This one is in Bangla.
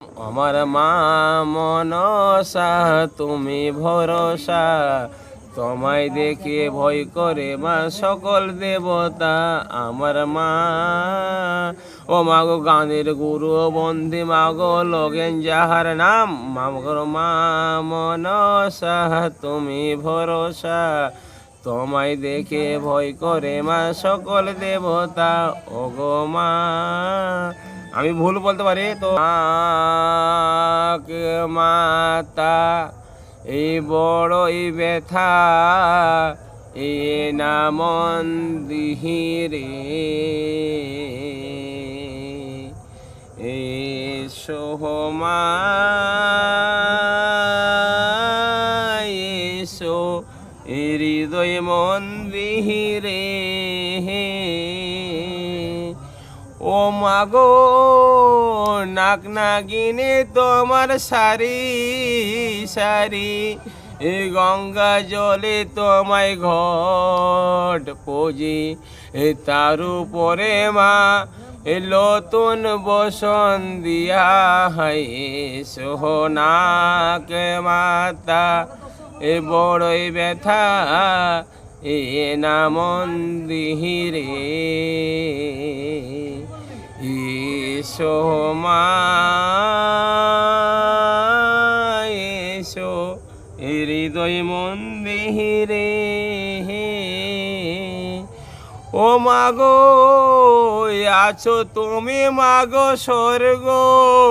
আমার মা মনসা তুমি ভরসা, তোমায় দেখে ভয় করে মা সকল দেবতা। আমার মা ও মাগো গানের গুরু বন্দী মাগো লগেন যাহার নাম, মাগো মা মনসা তুমি ভরসা, তোমায় দেখে ভয় করে মা সকল দেবতা। ও গো মা, আমি ভুল বলতে পারি তো, মাতা এই বড়ই ব্যথা, এ না মন দিহিরে, এসো মা এসো হৃদয় মন্দিরে। ও মাগো নাক নাগিনে তোমার সারি সারি, গঙ্গা জলে তোমায় ঘট পুজি, তার উপরে মা নতুন বসন দিয়া হাই সোহনাক মাতা, এ বড়ই ব্যথা এ না মন্দিরে। এসো মা এসো হৃদয় মন্দিরে। ও মাগো আছো তুমি মাগো স্বর্গপুরে।